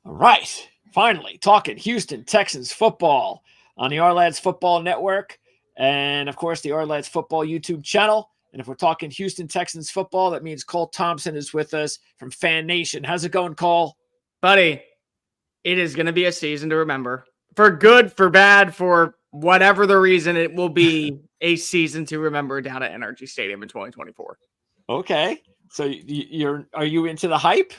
All right, finally talking Houston Texans football on the Ourlads Football Network and, of course, the Ourlads Football YouTube Channel. And if we're talking Houston Texans football, that means Cole Thompson is with us from Fan Nation. How's it going, Cole? Buddy, it is going to be a season to remember. For good, for bad, for whatever the reason, it will be a season to remember down at NRG Stadium in 2024. Okay, so are you into the hype?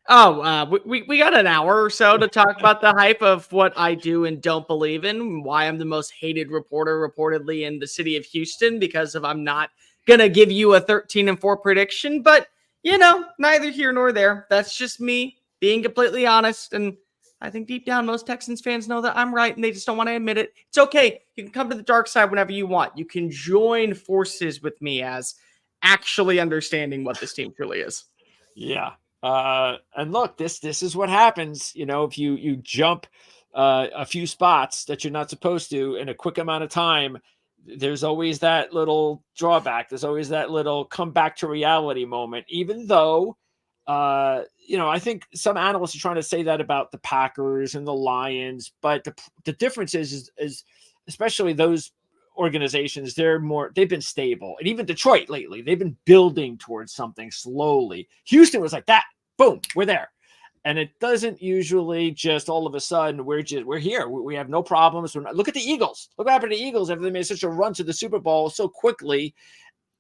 We got an hour or so to talk about the hype of what I do and don't believe in, why I'm the most hated reporter reportedly in the city of Houston, because I'm not going to give you a 13-4 prediction, but, neither here nor there. That's just me being completely honest, and I think deep down most Texans fans know that I'm right, and they just don't want to admit it. It's okay. You can come to the dark side whenever you want. You can join forces with me as actually understanding what this team truly is. Yeah. And look, this is what happens, if you jump a few spots that you're not supposed to in a quick amount of time. There's always that little drawback. There's always that little come back to reality moment, even though I think some analysts are trying to say that about the Packers and the Lions, but the difference is especially those organizations, they've been stable. And even Detroit lately, they've been building towards something slowly. Houston was like that. Boom, we're there. And it doesn't usually just all of a sudden we're here. We have no problems. Look at the Eagles. Look what happened to the Eagles after they made such a run to the Super Bowl so quickly,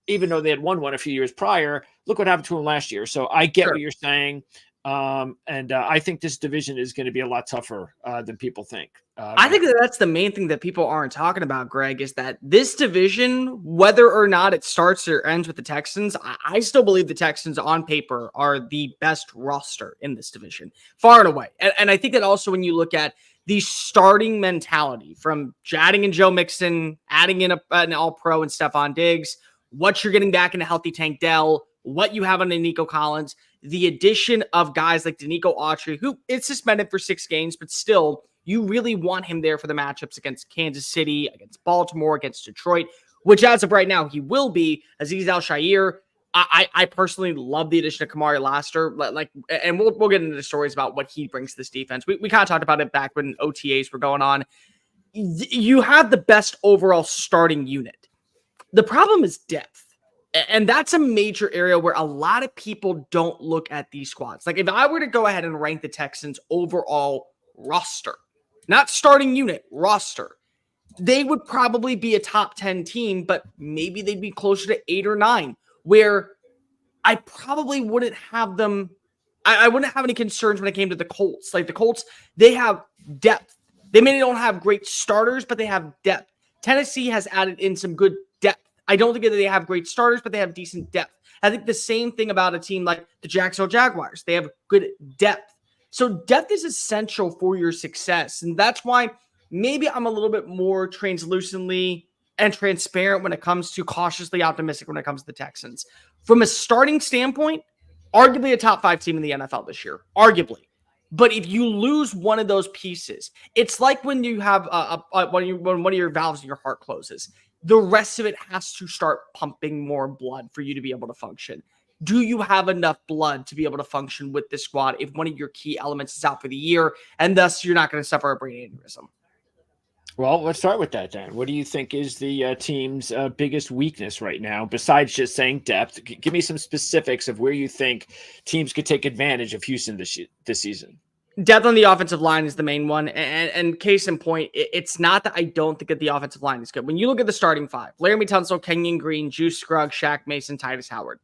even though they had won one a few years prior. Look what happened to them last year. So I get what you're saying. And I think this division is going to be a lot tougher than people think. I think that's the main thing that people aren't talking about, Greg, is that this division, whether or not it starts or ends with the Texans, I still believe the Texans on paper are the best roster in this division, far and away. And I think that also when you look at the starting mentality from adding in Joe Mixon, adding in an all-pro and Stephon Diggs, what you're getting back in a healthy Tank Dell, what you have on a Nico Collins, the addition of guys like Danico Autry, who is suspended for 6 games, but still, you really want him there for the matchups against Kansas City, against Baltimore, against Detroit, which as of right now, he will be. Azeez Al-Shaair, I personally love the addition of Kamari Laster, and we'll get into the stories about what he brings to this defense. We kind of talked about it back when OTAs were going on. You have the best overall starting unit. The problem is depth. And that's a major area where a lot of people don't look at these squads. Like if I were to go ahead and rank the Texans overall roster, not starting unit, roster, they would probably be a top 10 team, but maybe they'd be closer to 8 or 9, where I probably wouldn't have them. I wouldn't have any concerns when it came to the Colts. Like the Colts, they have depth. They maybe don't have great starters, but they have depth. Tennessee has added in some good depth. I don't think that they have great starters, but they have decent depth. I think the same thing about a team like the Jacksonville Jaguars. They have good depth. So depth is essential for your success. And that's why maybe I'm a little bit more translucently and transparent when it comes to cautiously optimistic when it comes to the Texans. From a starting standpoint, arguably a top 5 team in the NFL this year. Arguably. But if you lose one of those pieces, it's like when you have when one of your valves in your heart closes. The rest of it has to start pumping more blood for you to be able to function. Do you have enough blood to be able to function with this squad if one of your key elements is out for the year, and thus you're not going to suffer a brain aneurysm? Well, let's start with that then. What do you think is the team's biggest weakness right now, besides just saying depth? Give me some specifics of where you think teams could take advantage of Houston this season. Depth on the offensive line is the main one. And case in point, it's not that I don't think that the offensive line is good. When you look at the starting 5, Laramie Tunsil, Kenyon Green, Juice Scruggs, Shaq Mason, Titus Howard,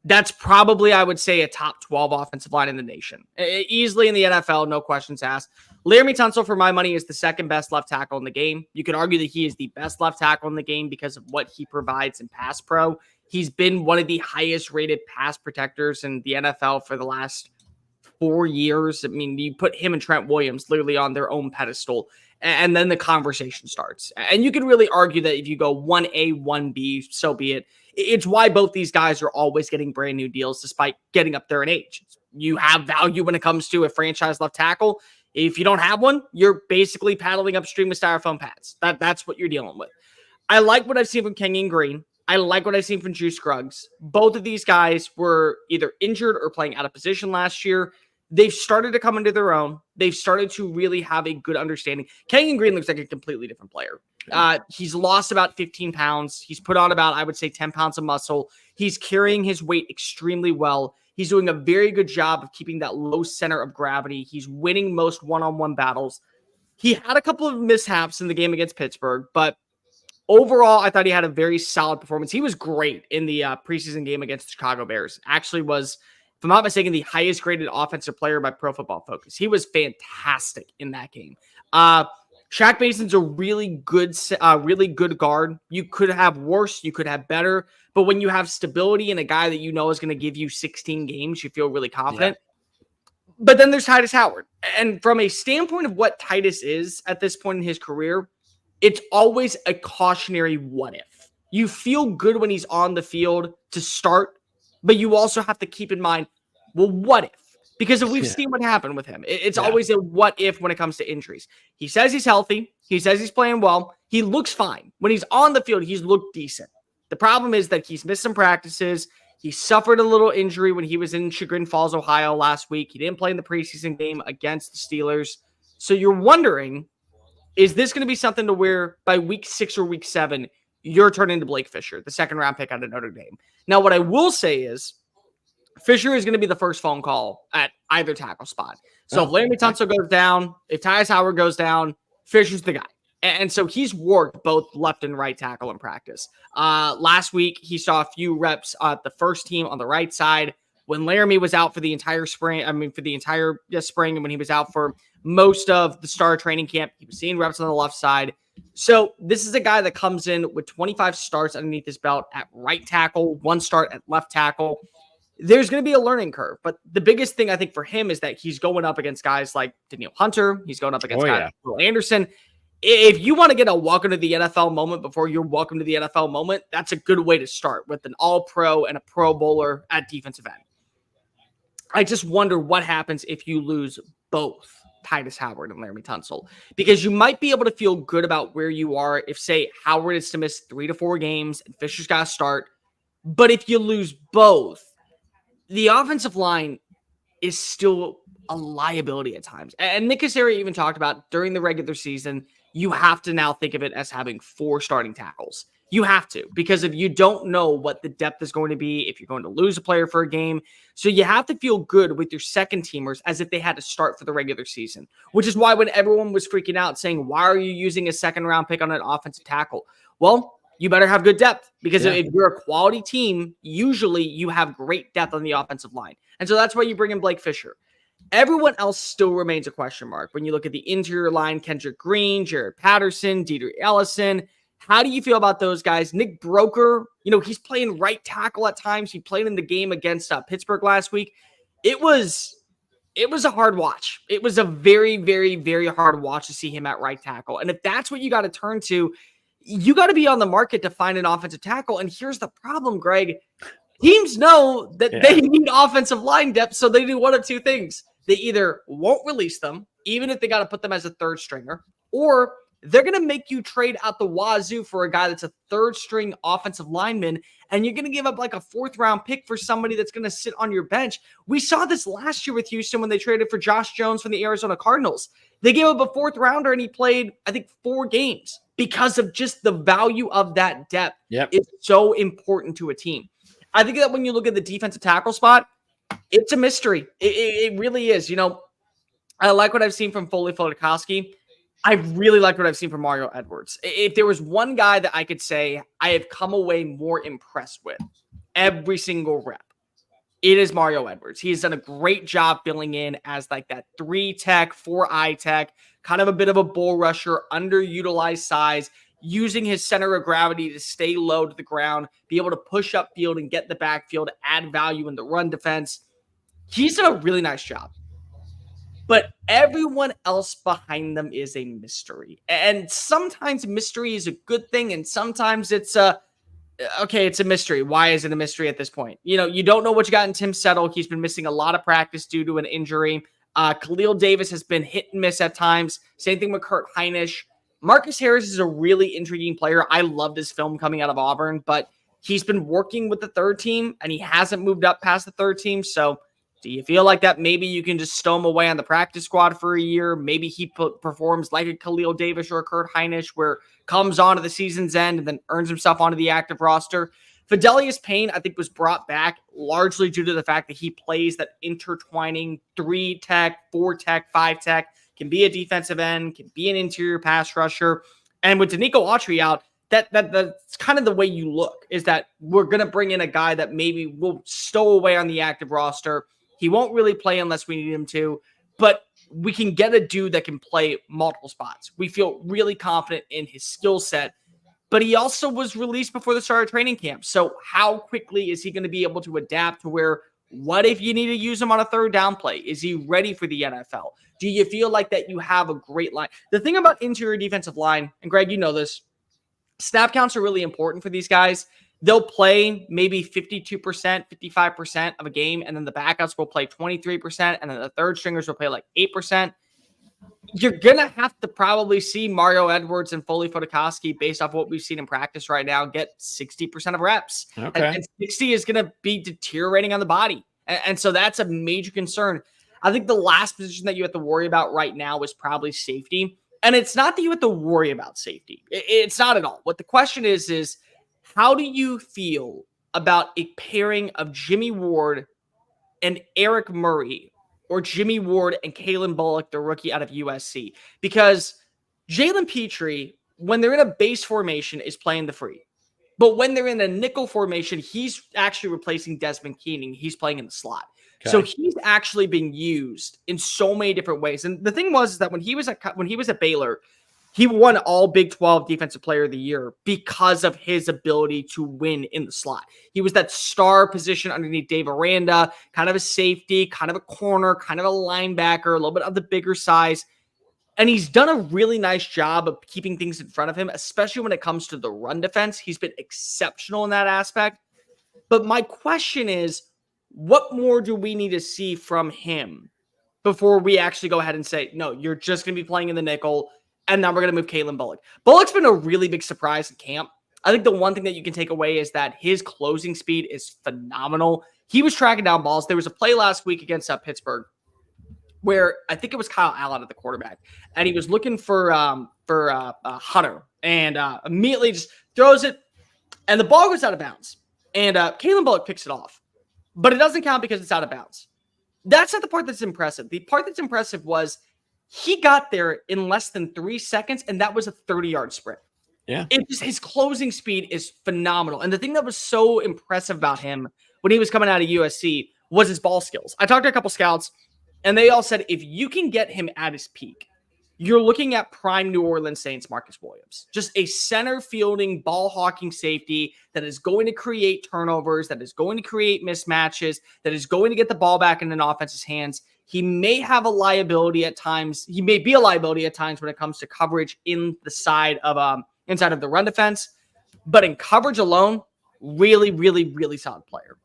that's probably, I would say, a top 12 offensive line in the nation. Easily in the NFL, no questions asked. Laramie Tunsil, for my money, is the second best left tackle in the game. You could argue that he is the best left tackle in the game because of what he provides in pass pro. He's been one of the highest rated pass protectors in the NFL for the last 4 years. I mean, you put him and Trent Williams literally on their own pedestal, and then the conversation starts. And you could really argue that if you go 1A, 1B, so be it. It's why both these guys are always getting brand new deals despite getting up there in age. You have value when it comes to a franchise left tackle. If you don't have one, you're basically paddling upstream with styrofoam pads. That's what you're dealing with. I like what I've seen from Kenyon Green. I like what I've seen from Juice Scruggs. Both of these guys were either injured or playing out of position last year. they've started to come into their own. They've started to really have a good understanding. Kenyon Green looks like a completely different player. He's lost about 15 pounds. He's put on about, I would say, 10 pounds of muscle. He's carrying his weight extremely well. He's doing a very good job of keeping that low center of gravity. He's winning most one-on-one battles. He had a couple of mishaps in the game against Pittsburgh, but overall, I thought he had a very solid performance. He was great in the preseason game against the Chicago Bears. Actually was, if I'm not mistaken, the highest graded offensive player by Pro Football Focus. He was fantastic in that game. Shaq Mason's a really good guard. You could have worse, you could have better, but when you have stability and a guy that you know is going to give you 16 games, you feel really confident. Yeah. But then there's Titus Howard. And from a standpoint of what Titus is at this point in his career, it's always a cautionary what if. You feel good when he's on the field to start, but you also have to keep in mind, well, what if? Because if we've seen what happened with him, it's always a what if when it comes to injuries. He says he's healthy. He says he's playing well. He looks fine. When he's on the field, he's looked decent. The problem is that he's missed some practices. He suffered a little injury when he was in Chagrin Falls, Ohio last week. He didn't play in the preseason game against the Steelers. So you're wondering, is this going to be something to where by week 6 or week 7, you're turning into Blake Fisher, the second-round pick out of Notre Dame? Now, what I will say is Fisher is going to be the first phone call at either tackle spot. So if Laremy Tunsil goes down, if Tyus Howard goes down, Fisher's the guy. And so he's worked both left and right tackle in practice. Last week, he saw a few reps at the first team on the right side. When Laremy was out for the entire spring, spring, and when he was out for most of the start training camp, he was seeing reps on the left side. So this is a guy that comes in with 25 starts underneath his belt at right tackle, 1 start at left tackle. There's going to be a learning curve, but the biggest thing I think for him is that he's going up against guys like Danielle Hunter. He's going up against guys like Will Anderson. If you want to get a welcome to the NFL moment before you're welcome to the NFL moment, that's a good way to start with an all-pro and a pro bowler at defensive end. I just wonder what happens if you lose both Titus Howard and Laremy Tunsil, because you might be able to feel good about where you are if, say, Howard is to miss 3 to 4 games and Fisher's got to start. But if you lose both, the offensive line is still a liability at times. And Nick Caserio even talked about during the regular season, you have to now think of it as having 4 starting tackles. You have to, because if you don't know what the depth is going to be, if you're going to lose a player for a game. So you have to feel good with your second teamers as if they had to start for the regular season, which is why when everyone was freaking out saying, why are you using a second round pick on an offensive tackle? Well, you better have good depth, because if you're a quality team, usually you have great depth on the offensive line. And so that's why you bring in Blake Fisher. Everyone else still remains a question mark. When you look at the interior line, Kendrick Green, Jared Patterson, Deidre Ellison, how do you feel about those guys? Nick Broker, he's playing right tackle at times. He played in the game against Pittsburgh last week. It was a hard watch. It was a very, very, very hard watch to see him at right tackle. And if that's what you got to turn to, you got to be on the market to find an offensive tackle. And here's the problem, Greg. Teams know that they need offensive line depth, so they do one of 2 things. They either won't release them, even if they got to put them as a 3rd stringer, or they're going to make you trade out the wazoo for a guy that's a 3rd string offensive lineman, and you're going to give up like a 4th round pick for somebody that's going to sit on your bench. We saw this last year with Houston when they traded for Josh Jones from the Arizona Cardinals. They gave up a 4th rounder, and he played, I think, 4 games because of just the value of that depth. It's so important to a team. I think that when you look at the defensive tackle spot, it's a mystery. It really is. I like what I've seen from Foley Folikowski. I really like what I've seen from Mario Edwards. If there was one guy that I could say I have come away more impressed with every single rep, it is Mario Edwards. He has done a great job filling in as like that 3 tech, 4 eye tech, kind of a bit of a bull rusher, underutilized size, using his center of gravity to stay low to the ground, be able to push up field and get the backfield, add value in the run defense. He's done a really nice job. But everyone else behind them is a mystery. And sometimes mystery is a good thing, and sometimes it's it's a mystery. Why is it a mystery at this point? You don't know what you got in Tim Settle. He's been missing a lot of practice due to an injury. Khalil Davis has been hit and miss at times. Same thing with Kurt Heinisch. Marcus Harris is a really intriguing player. I loved his film coming out of Auburn, but he's been working with the 3rd team, and he hasn't moved up past the 3rd team. So Do you feel like that maybe you can just stow him away on the practice squad for a year? Maybe he performs like a Khalil Davis or a Kurt Hinish, where comes on to the season's end and then earns himself onto the active roster. Fidelius Payne, I think, was brought back largely due to the fact that he plays that intertwining 3-tech, 4-tech, 5-tech, can be a defensive end, can be an interior pass rusher. And with Danico Autry out, that's kind of the way you look, is that we're going to bring in a guy that maybe will stow away on the active roster. He won't really play unless we need him to, but we can get a dude that can play multiple spots. We feel really confident in his skill set, but he also was released before the start of training camp. So how quickly is he going to be able to adapt to where, what if you need to use him on a third down play? Is he ready for the NFL? Do you feel like that you have a great line? The thing about interior defensive line, and Greg, you know this, snap counts are really important for these guys. They'll play maybe 52%, 55% of a game, and then the backups will play 23%, and then the third stringers will play like 8%. You're going to have to probably see Mario Edwards and Foley Fotokoski, based off what we've seen in practice right now, get 60% of reps. Okay. And 60 is going to be deteriorating on the body. And so that's a major concern. I think the last position that you have to worry about right now is probably safety. And it's not that you have to worry about safety. It's not at all. What the question is how do you feel about a pairing of Jimmy Ward and Eric Murray, or Jimmy Ward and Kalen Bullock, the rookie out of USC? Because Jalen Petrie, when they're in a base formation, is playing the free. But when they're in a nickel formation, he's actually replacing Desmond Keening. He's playing in the slot. Okay. So he's actually being used in so many different ways. And the thing was that when he was at Baylor, he won all Big 12 Defensive Player of the Year because of his ability to win in the slot. He was that star position underneath Dave Aranda, kind of a safety, kind of a corner, kind of a linebacker, a little bit of the bigger size. And he's done a really nice job of keeping things in front of him, especially when it comes to the run defense. He's been exceptional in that aspect. But my question is, what more do we need to see from him before we actually go ahead and say, no, you're just going to be playing in the nickel, and now we're going to move Kalen Bullock? Bullock's been a really big surprise in camp. I think the one thing that you can take away is that his closing speed is phenomenal. He was tracking down balls. There was a play last week against Pittsburgh where I think it was Kyle Allen at the quarterback, and he was looking for Hunter, and immediately just throws it, and the ball goes out of bounds. And Kalen Bullock picks it off, but it doesn't count because it's out of bounds. That's not the part that's impressive. The part that's impressive was he got there in less than 3 seconds, and that was a 30-yard sprint. Yeah. His closing speed is phenomenal. And the thing that was so impressive about him when he was coming out of USC was his ball skills. I talked to a couple scouts, and they all said, if you can get him at his peak, you're looking at prime New Orleans Saints Marcus Williams. Just a center fielding, ball hawking safety that is going to create turnovers, that is going to create mismatches, that is going to get the ball back in an offense's hands. He may have a liability at times. He may be a liability at times when it comes to coverage inside of the run defense. But in coverage alone, really, really, really solid player.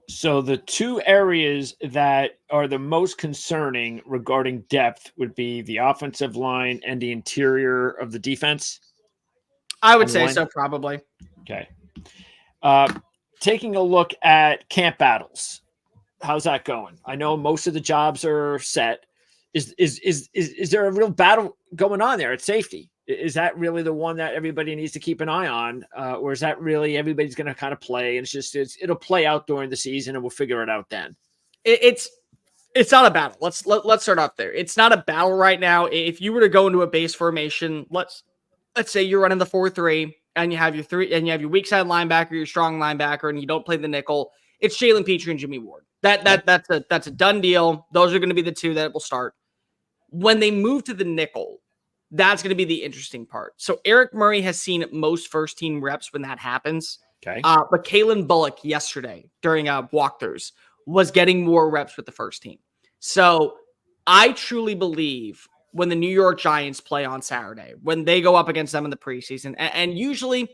So the two areas that are the most concerning regarding depth would be the offensive line and the interior of the defense? I would say so, probably. Okay. Taking a look at camp battles, how's that going? I know most of the jobs are set. Is there a real battle going on there at safety? Is that really the one that everybody needs to keep an eye on? Or is that really everybody's going to kind of play, and it'll play out during the season and we'll figure it out then? It's not a battle. Let's start off there. It's not a battle right now. If you were to go into a base formation, let's say you're running the 4-3 and you have your weak side linebacker, your strong linebacker, and you don't play the nickel. It's Jalen Petrie and Jimmy Ward. That's a done deal. Those are going to be the two that will start. When they move to the nickel, that's going to be the interesting part. So Eric Murray has seen most first team reps when that happens. Okay. But Kalen Bullock yesterday during walkthroughs was getting more reps with the first team. So I truly believe when the New York Giants play on Saturday, when they go up against them in the preseason, and usually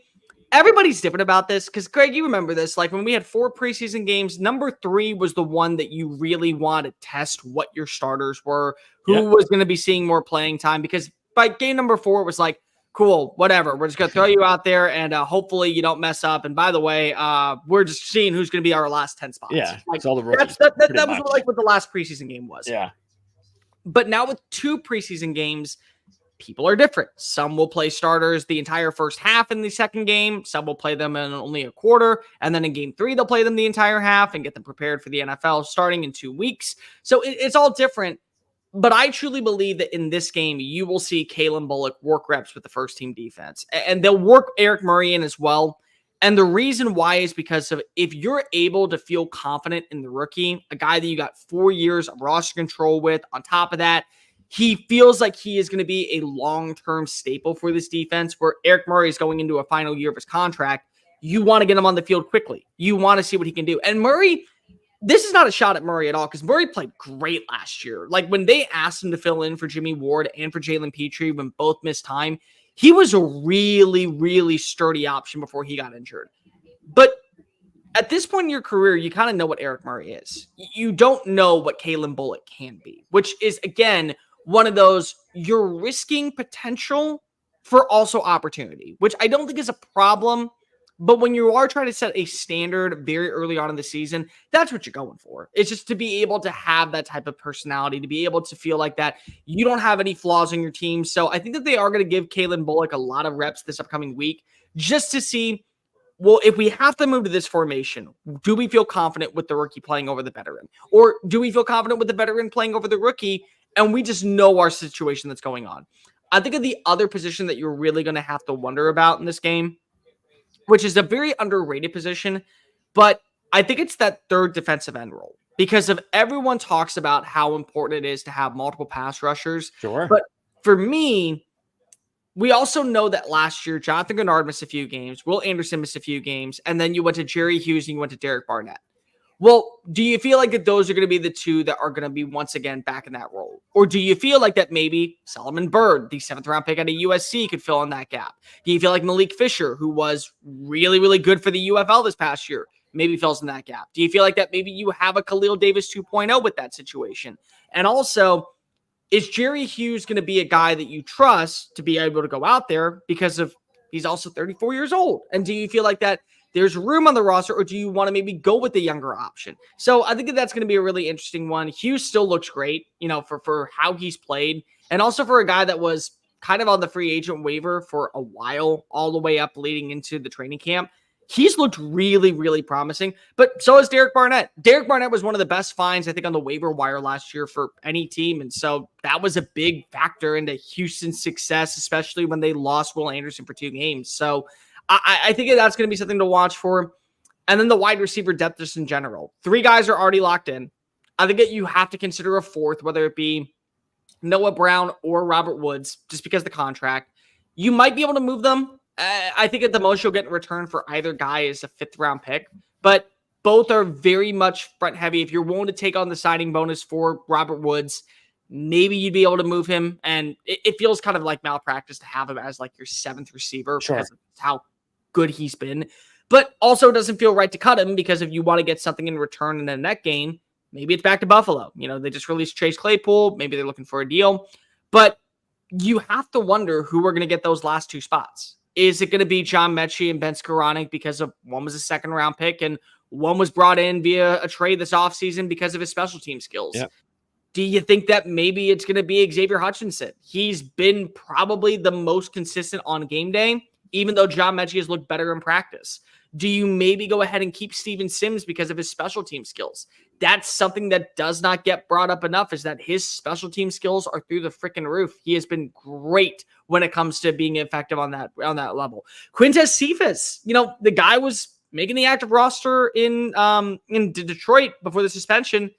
everybody's different about this, because Greg, you remember this, like when we had 4 preseason games, number 3 was the one that you really want to test what your starters were, who was going to be seeing more playing time, because by game number 4, it was like, cool, whatever. We're just going to throw you out there and hopefully you don't mess up. And by the way, we're just seeing who's going to be our last 10 spots. Yeah, like, it's all the rookies. that was like what the last preseason game was. Yeah. But now with 2 preseason games, people are different. Some will play starters the entire first half in the second game. Some will play them in only a quarter. And then in game 3, they'll play them the entire half and get them prepared for the NFL starting in 2 weeks. So it's all different. But I truly believe that in this game, you will see Kalen Bullock work reps with the first team defense. And they'll work Eric Murray in as well. And the reason why is because of if you're able to feel confident in the rookie, a guy that you got 4 years of roster control with, on top of that, he feels like he is going to be a long-term staple for this defense where Eric Murray is going into a final year of his contract. You want to get him on the field quickly. You want to see what he can do. And Murray, this is not a shot at Murray at all because Murray played great last year. Like when they asked him to fill in for Jimmy Ward and for Jalen Petrie when both missed time, he was a really, really sturdy option before he got injured. But at this point in your career, you kind of know what Eric Murray is. You don't know what Kalen Bullock can be, which is, again, one of those you're risking potential for also opportunity, which I don't think is a problem. But when you are trying to set a standard very early on in the season, that's what you're going for. It's just to be able to have that type of personality, to be able to feel like that you don't have any flaws in your team. So I think that they are going to give Kalen Bullock a lot of reps this upcoming week just to see, well, if we have to move to this formation, do we feel confident with the rookie playing over the veteran? Or do we feel confident with the veteran playing over the rookie and we just know our situation that's going on? I think of the other position that you're really going to have to wonder about in this game, which is a very underrated position, but I think it's that third defensive end role because of everyone talks about how important it is to have multiple pass rushers. Sure. But for me, we also know that last year, Jonathan Gennard missed a few games, Will Anderson missed a few games, and then you went to Jerry Hughes and you went to Derek Barnett. Well, do you feel like that those are going to be the two that are going to be once again back in that role? Or do you feel like that maybe Solomon Byrd, the 7th round pick out of USC, could fill in that gap? Do you feel like Malik Fisher, who was really, really good for the UFL this past year, maybe fills in that gap? Do you feel like that maybe you have a Khalil Davis 2.0 with that situation? And also, is Jerry Hughes going to be a guy that you trust to be able to go out there because of he's also 34 years old? And do you feel like that there's room on the roster, or do you want to maybe go with the younger option? So I think that that's going to be a really interesting one. Hughes still looks great, for how he's played, and also for a guy that was kind of on the free agent waiver for a while, all the way up leading into the training camp. He's looked really, really promising, but so has Derek Barnett. Derek Barnett was one of the best finds, I think, on the waiver wire last year for any team, and so that was a big factor into Houston's success, especially when they lost Will Anderson for 2 games. So I think that's going to be something to watch for. And then the wide receiver depth just in general. 3 guys are already locked in. I think that you have to consider a 4th, whether it be Noah Brown or Robert Woods, just because of the contract. You might be able to move them. I think at the most you'll get in return for either guy is a 5th round pick. But both are very much front heavy. If you're willing to take on the signing bonus for Robert Woods, maybe you'd be able to move him. And it feels kind of like malpractice to have him as like your 7th receiver because of how good he's been, but also doesn't feel right to cut him because if you want to get something in return in a net gain, maybe it's back to Buffalo. They just released Chase Claypool. Maybe they're looking for a deal, but you have to wonder who are going to get those last 2 spots. Is it going to be John Mechie and Ben Skoranek because of one was a 2nd round pick and one was brought in via a trade this offseason because of his special team skills? Yep. Do you think that maybe it's going to be Xavier Hutchinson? He's been probably the most consistent on game day, even though John Mechie has looked better in practice. Do you maybe go ahead and keep Steven Sims because of his special team skills? That's something that does not get brought up enough, is that his special team skills are through the freaking roof. He has been great when it comes to being effective on that level. Quintez Cephas, the guy was making the active roster in Detroit before the suspension,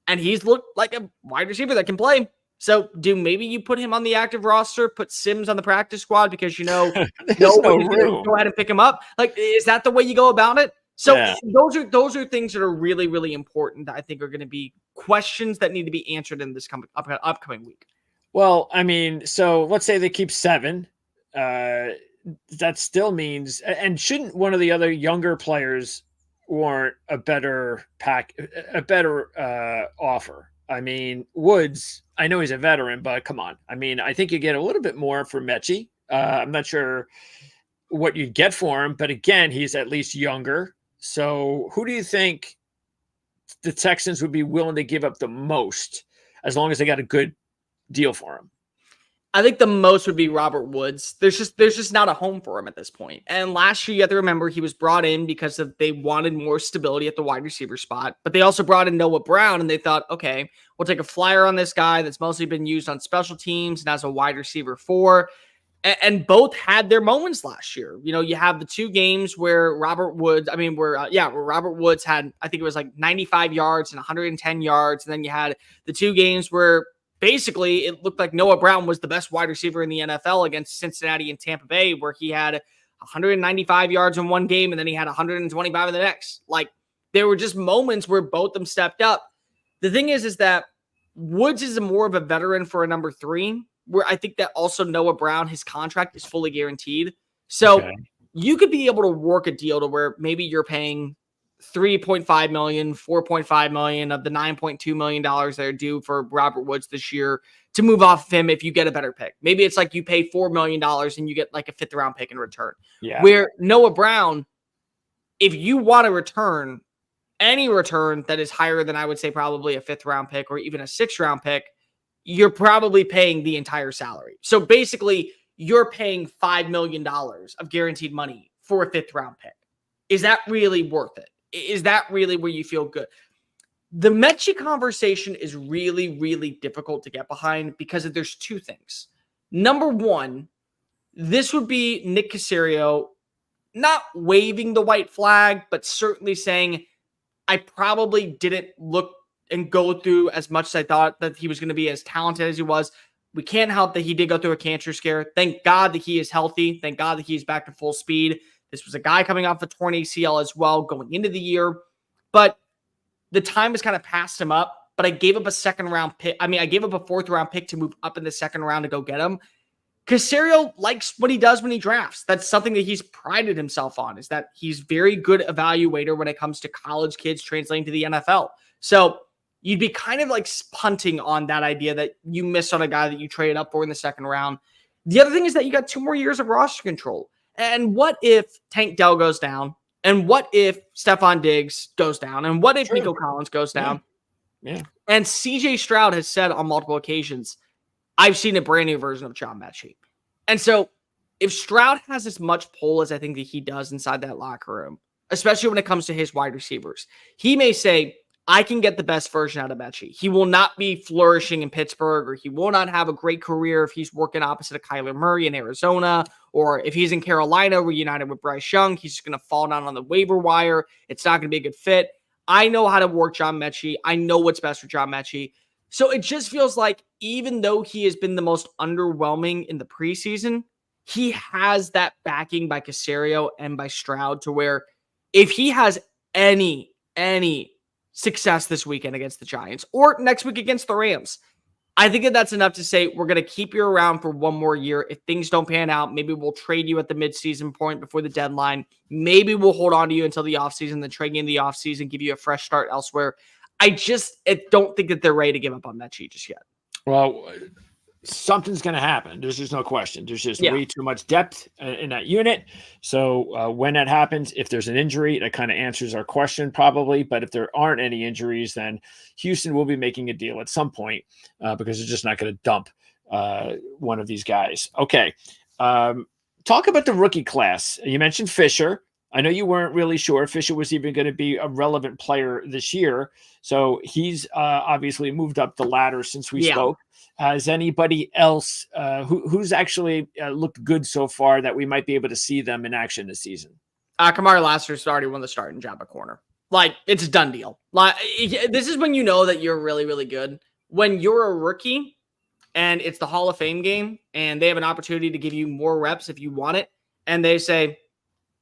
and he's looked like a wide receiver that can play. So do maybe you put him on the active roster, put Sims on the practice squad because no room. Go ahead and pick him up. Like, is that the way you go about it? So those are things that are really, really important that I think are going to be questions that need to be answered in this upcoming week. Well, I mean, so let's say they keep 7. That still means, and shouldn't one of the other younger players warrant a better offer? I mean, Woods, I know he's a veteran, but come on. I mean, I think you get a little bit more for Mechie. I'm not sure what you'd get for him, but again, he's at least younger. So who do you think the Texans would be willing to give up the most as long as they got a good deal for him? I think the most would be Robert Woods. There's just not a home for him at this point. And last year, you have to remember he was brought in because they wanted more stability at the wide receiver spot, but they also brought in Noah Brown, and they thought, okay, we'll take a flyer on this guy that's mostly been used on special teams and as a wide receiver 4. And both had their moments last year. You know, you have the 2 games where Robert Woods had, I think it was like 95 yards and 110 yards. And then you had the 2 games where basically it looked like Noah Brown was the best wide receiver in the NFL against Cincinnati and Tampa Bay, where he had 195 yards in one game and then he had 125 in the next. Like, there were just moments where both of them stepped up. The thing is that Woods is more of a veteran for a number 3, where I think that also Noah Brown, his contract is fully guaranteed. So you could be able to work a deal to where maybe you're paying $3.5 million, $4.5 million of the $9.2 million that are due for Robert Woods this year to move off of him if you get a better pick. Maybe it's like you pay $4 million and you get like a 5th round pick in return. Yeah. Where Noah Brown, if you want to return any return that is higher than, I would say, probably a 5th round pick or even a 6th round pick, you're probably paying the entire salary. So basically, you're paying $5 million of guaranteed money for a 5th round pick. Is that really worth it? Is that really where you feel good? The Mechie conversation is really, really difficult to get behind because there's 2 things. Number 1, this would be Nick Caserio not waving the white flag, but certainly saying, I probably didn't look and go through as much as I thought that he was going to be as talented as he was. We can't help that he did go through a cancer scare. Thank God that he is healthy. Thank God that he's back to full speed. This was a guy coming off a torn ACL as well going into the year. But the time has kind of passed him up. But I gave up a 2nd round pick. I gave up a 4th round pick to move up in the 2nd round to go get him. Caserio likes what he does when he drafts. That's something that he's prided himself on, is that he's very good evaluator when it comes to college kids translating to the NFL. So you'd be kind of like punting on that idea that you missed on a guy that you traded up for in the 2nd round. The other thing is that you got 2 more years of roster control. And what if Tank Dell goes down? And what if Stephon Diggs goes down? And what if Nico Collins goes down? Yeah. And CJ Stroud has said on multiple occasions, I've seen a brand new version of John Mechie. And so if Stroud has as much pull as I think that he does inside that locker room, especially when it comes to his wide receivers, he may say, I can get the best version out of Mechie. He will not be flourishing in Pittsburgh, or he will not have a great career if he's working opposite of Kyler Murray in Arizona, or if he's in Carolina reunited with Bryce Young, he's just going to fall down on the waiver wire. It's not going to be a good fit. I know how to work John Mechie. I know what's best for John Mechie. So it just feels like even though he has been the most underwhelming in the preseason, he has that backing by Caserio and by Stroud to where if he has any success this weekend against the Giants or next week against the Rams, I think that's enough to say we're going to keep you around for 1 more year. If things don't pan out, maybe we'll trade you at the midseason point before the deadline. Maybe we'll hold on to you until the offseason, then trade you in the offseason, give you a fresh start elsewhere. I don't think that they're ready to give up on Mechie just yet. Well, something's going to happen. There's just no question. There's just way too much depth in that unit. So when that happens, if there's an injury, that kind of answers our question probably. But if there aren't any injuries, then Houston will be making a deal at some point because they're just not going to dump one of these guys. Okay. Talk about the rookie class. You mentioned Fisher. I know you weren't really sure if Fisher was even going to be a relevant player this year. So he's obviously moved up the ladder since we spoke. Has anybody else who's actually looked good so far that we might be able to see them in action this season? Kamari Lassiter's already won the starting job at corner. Like, it's a done deal. Like, this is when you know that you're really, really good. When you're a rookie and it's the Hall of Fame game and they have an opportunity to give you more reps if you want it, and they say,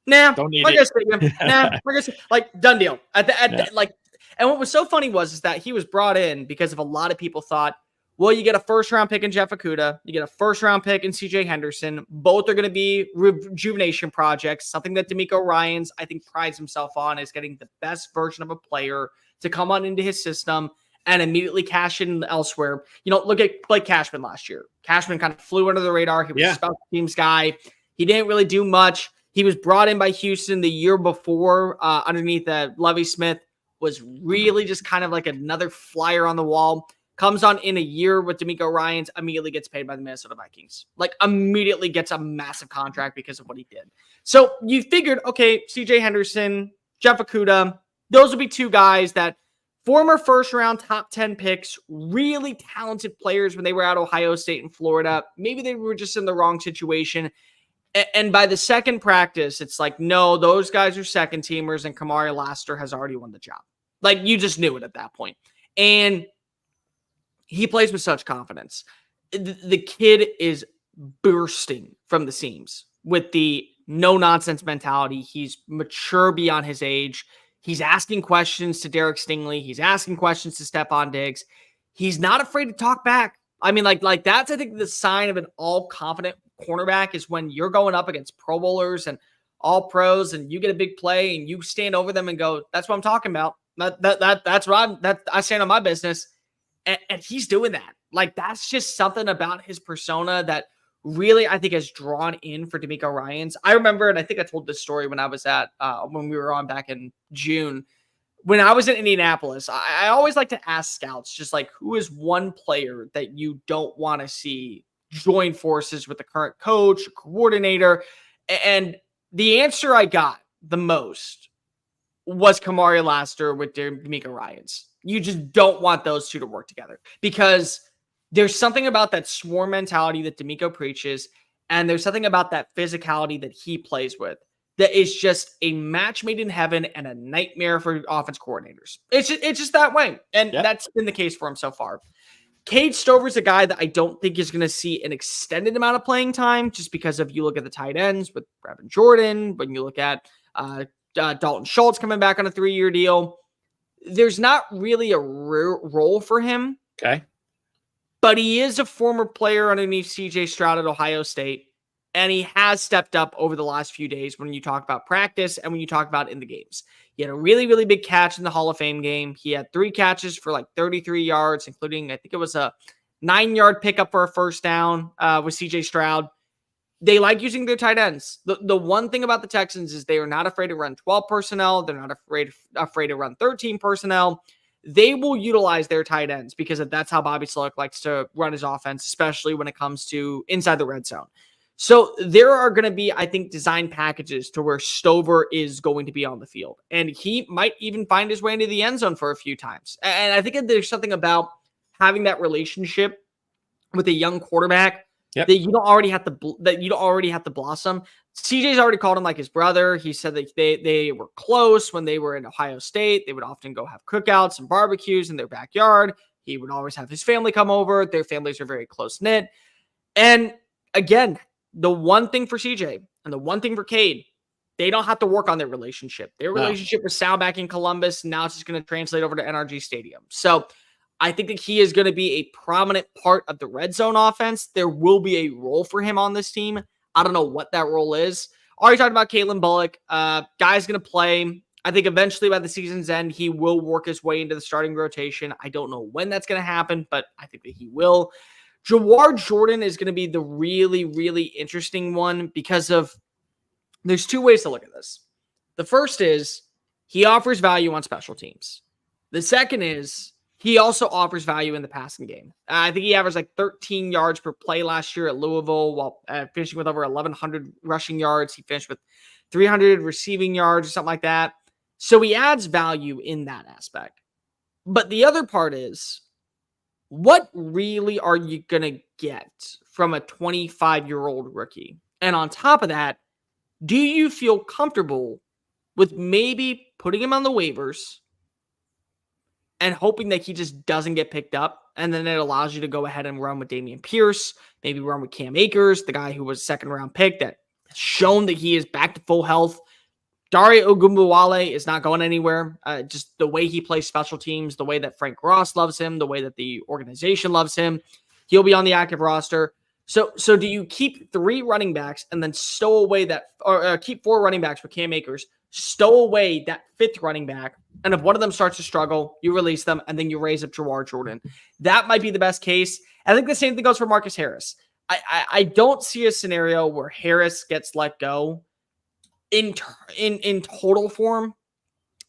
nah, don't need it. Nah, we're gonna like done deal. And what was so funny was that he was brought in because of a lot of people thought, well, you get a 1st round pick in Jeff Okudah, you get a 1st round pick in CJ Henderson. Both are going to be rejuvenation projects. Something that DeMeco Ryans, I think, prides himself on is getting the best version of a player to come on into his system. and immediately cash in elsewhere. Look at Blake Cashman last year. Cashman kind of flew under the radar. He was a special teams guy. He didn't really do much. He was brought in by Houston the year before underneath Lovie Smith, was really just kind of like another flyer on the wall. Comes on in a year with DeMeco Ryans, immediately gets paid by the Minnesota Vikings. Like, immediately gets a massive contract because of what he did. So you figured, okay, CJ Henderson, Jeff Okudah, those would be two guys that former first-round top 10 picks, really talented players when they were at Ohio State and Florida. Maybe they were just in the wrong situation. And by the second practice, it's like, no, those guys are second teamers, and Kamari Lassiter has already won the job. Like, you just knew it at that point. And he plays with such confidence. The kid is bursting from the seams with the no-nonsense mentality. He's mature beyond his age. He's asking questions to Derek Stingley. He's asking questions to Stephon Diggs. He's not afraid to talk back. I mean, like that's, I think, the sign of an all-confident cornerback is when you're going up against Pro Bowlers and all pros and you get a big play and you stand over them and go, that's what I'm talking about. That's what I stand on my business. And he's doing that. Like, that's just something about his persona that really, I think, has drawn in for DeMeco Ryans. I remember, and I think I told this story when I was when we were on back in June. When I was in Indianapolis, I always like to ask scouts, just like, who is one player that you don't want to see join forces with the current coach, coordinator? And the answer I got the most was Kamari Lassiter with DeMeco Ryans. You just don't want those two to work together because there's something about that swarm mentality that DeMeco preaches, and there's something about that physicality that he plays with that is just a match made in heaven and a nightmare for offense coordinators. It's just that way, and that's been the case for him so far. Cade Stover's a guy that I don't think is going to see an extended amount of playing time just because of, you look at the tight ends with Brevin Jordan, when you look at Dalton Schultz coming back on a 3-year deal. There's not really a role for him. Okay. But he is a former player underneath CJ Stroud at Ohio State. And he has stepped up over the last few days when you talk about practice and when you talk about in the games. He had a really, really big catch in the Hall of Fame game. He had 3 catches for like 33 yards, including, I think it was a 9-yard pickup for a first down with CJ Stroud. They like using their tight ends. The one thing about the Texans is they are not afraid to run 12 personnel. They're not afraid to run 13 personnel. They will utilize their tight ends because that's how Bobby Slowick likes to run his offense, especially when it comes to inside the red zone. So there are going to be, I think, design packages to where Stover is going to be on the field. And he might even find his way into the end zone for a few times. And I think there's something about having that relationship with a young quarterback that you don't already have to blossom. CJ's already called him like his brother. He said that they were close when they were in Ohio State. They would often go have cookouts and barbecues in their backyard. He would always have his family come over. Their families are very close knit. And again, the one thing for CJ and the one thing for Cade, they don't have to work on their relationship. Their relationship with Sal back in Columbus, now it's just going to translate over to NRG Stadium. So I think that he is going to be a prominent part of the red zone offense. There will be a role for him on this team. I don't know what that role is. Already talked about Kalen Bullock. Guy's going to play. I think eventually by the season's end, he will work his way into the starting rotation. I don't know when that's going to happen, but I think that he will. Jawar Jordan is going to be the really, really interesting one because of there's 2 ways to look at this. The first is he offers value on special teams. The second is he also offers value in the passing game. I think he averaged like 13 yards per play last year at Louisville while finishing with over 1,100 rushing yards. He finished with 300 receiving yards or something like that. So he adds value in that aspect. But the other part is, what really are you going to get from a 25-year-old rookie? And on top of that, do you feel comfortable with maybe putting him on the waivers and hoping that he just doesn't get picked up, and then it allows you to go ahead and run with Dameon Pierce, maybe run with Cam Akers, the guy who was a 2nd-round pick that has shown that he is back to full health. Dare Ogunbowale is not going anywhere. Just the way he plays special teams, the way that Frank Ross loves him, the way that the organization loves him, he'll be on the active roster. So do you keep 3 running backs and then stow away that, or keep 4 running backs with Cam Akers, stow away that fifth running back. And if one of them starts to struggle, you release them, and then you raise up Jawar Jordan. That might be the best case. I think the same thing goes for Marcus Harris. I don't see a scenario where Harris gets let go in total form.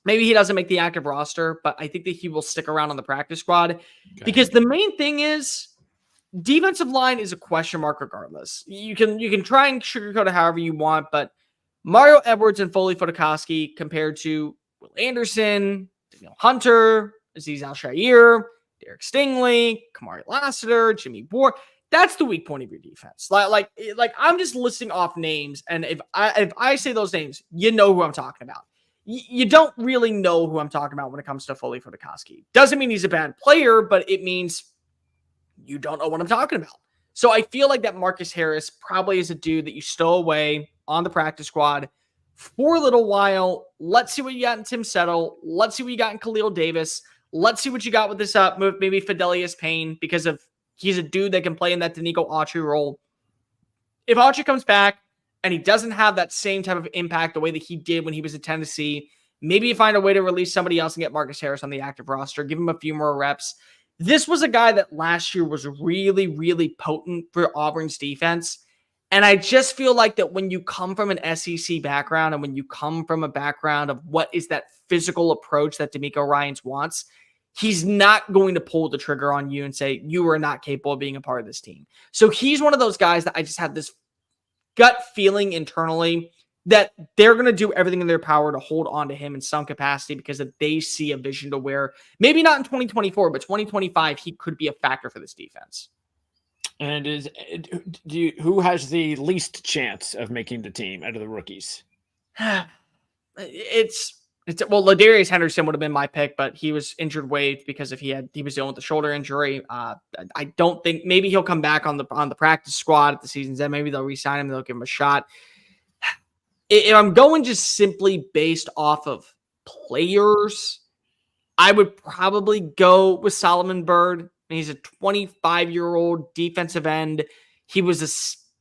Maybe he doesn't make the active roster, but I think that he will stick around on the practice squad because the main thing is defensive line is a question mark regardless. You can try and sugarcoat it however you want, but Mario Edwards and Foley Fotokoski compared to Will Anderson, Daniel Hunter, Azeez Al-Shaair, Derek Stingley, Kamari Lassiter, Jimmy Ward. That's the weak point of your defense. Like I'm just listing off names, and if I say those names, you know who I'm talking about. You don't really know who I'm talking about when it comes to Foley Fotokoski. Doesn't mean he's a bad player, but it means you don't know what I'm talking about. So I feel like that Marcus Harris probably is a dude that you stow away on the practice squad for a little while. Let's see what you got in Tim Settle. Let's see what you got in Khalil Davis. Let's see what you got with this move, maybe Fidelius Payne, because of he's a dude that can play in that Danico Autry role. If Autry comes back and he doesn't have that same type of impact the way that he did when he was at Tennessee, maybe you find a way to release somebody else and get Marcus Harris on the active roster, give him a few more reps. This was a guy that last year was really, really potent for Auburn's defense. And I just feel like that when you come from an SEC background and when you come from a background of what is that physical approach that D'Amico Ryans wants, he's not going to pull the trigger on you and say, you are not capable of being a part of this team. So he's one of those guys that I just have this gut feeling internally that they're going to do everything in their power to hold on to him in some capacity because they see a vision to where maybe not in 2024, but 2025, he could be a factor for this defense. And who has the least chance of making the team out of the rookies? It's Ladarius Henderson would have been my pick, but he was injured waived because he was dealing with the shoulder injury. I don't think maybe he'll come back on the practice squad at the season's end. Maybe they'll re-sign him. They'll give him a shot. If I'm going just simply based off of players, I would probably go with Solomon Byrd. He's a 25-year-old defensive end. He was a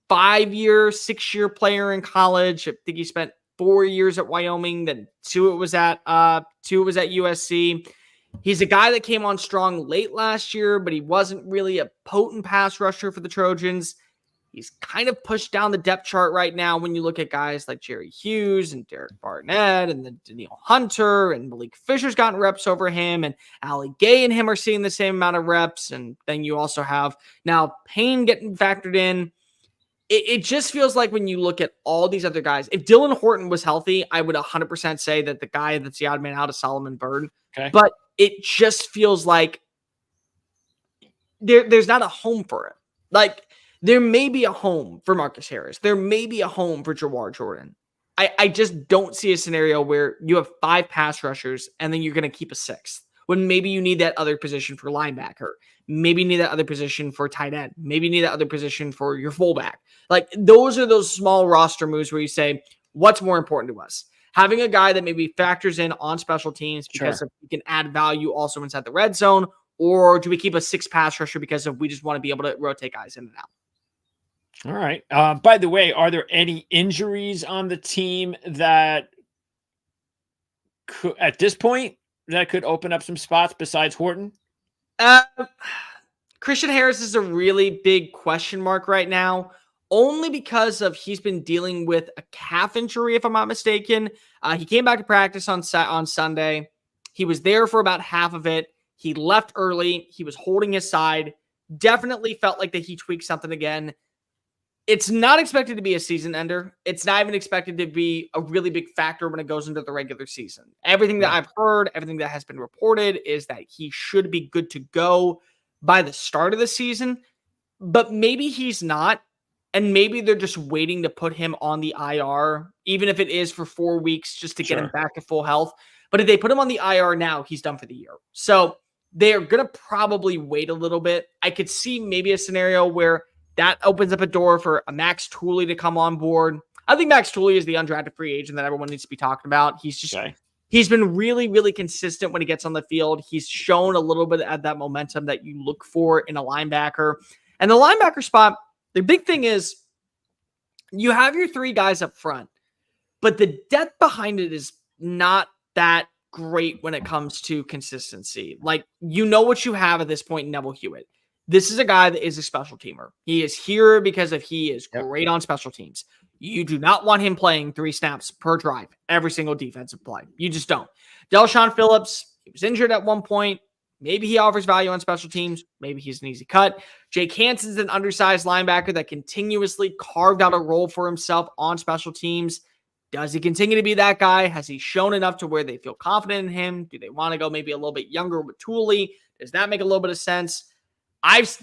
6-year player in college. I think he spent 4 years at Wyoming. Then two was at USC. He's a guy that came on strong late last year, but he wasn't really a potent pass rusher for the Trojans. He's kind of pushed down the depth chart right now when you look at guys like Jerry Hughes and Derek Barnett and then Daniil Hunter and Malik Fisher's gotten reps over him, and Ali Gay and him are seeing the same amount of reps. And then you also have now Payne getting factored in. It just feels like when you look at all these other guys, if Dylan Horton was healthy, I would 100% say that the guy that's the odd man out is Solomon Byrd. Okay. But it just feels like there's not a home for it. Like, there may be a home for Marcus Harris. There may be a home for Jawar Jordan. I just don't see a scenario where you have 5 pass rushers and then you're going to keep a 6th. When maybe you need that other position for linebacker. Maybe you need that other position for tight end. Maybe you need that other position for your fullback. Like, those are those small roster moves where you say, what's more important to us? Having a guy that maybe factors in on special teams because he can add value also inside the red zone, or do we keep a 6 pass rusher because we just want to be able to rotate guys in and out? All right. By the way, are there any injuries on the team that could, at this point, that could open up some spots besides Horton? Christian Harris is a really big question mark right now, only because he's been dealing with a calf injury, if I'm not mistaken. He came back to practice on Sunday. He was there for about half of it. He left early. He was holding his side. Definitely felt like that he tweaked something again. It's not expected to be a season ender. It's not even expected to be a really big factor when it goes into the regular season. Everything that I've heard, everything that has been reported is that he should be good to go by the start of the season, but maybe he's not. And maybe they're just waiting to put him on the IR, even if it is for 4 weeks, just to get him back to full health. But if they put him on the IR now, he's done for the year. So they're going to probably wait a little bit. I could see maybe a scenario where that opens up a door for a Max Tooley to come on board. I think Max Tooley is the undrafted free agent that everyone needs to be talking about. He's just he's been really, really consistent when he gets on the field. He's shown a little bit of that momentum that you look for in a linebacker. And the linebacker spot, the big thing is you have your 3 guys up front, but the depth behind it is not that great when it comes to consistency. Like, you know what you have at this point in Neville Hewitt. This is a guy that is a special teamer. He is here because he is great on special teams. You do not want him playing 3 snaps per drive, every single defensive play. You just don't. Delshon Phillips, he was injured at one point. Maybe he offers value on special teams. Maybe he's an easy cut. Jake Hansen's an undersized linebacker that continuously carved out a role for himself on special teams. Does he continue to be that guy? Has he shown enough to where they feel confident in him? Do they want to go maybe a little bit younger with Tooley? Does that make a little bit of sense?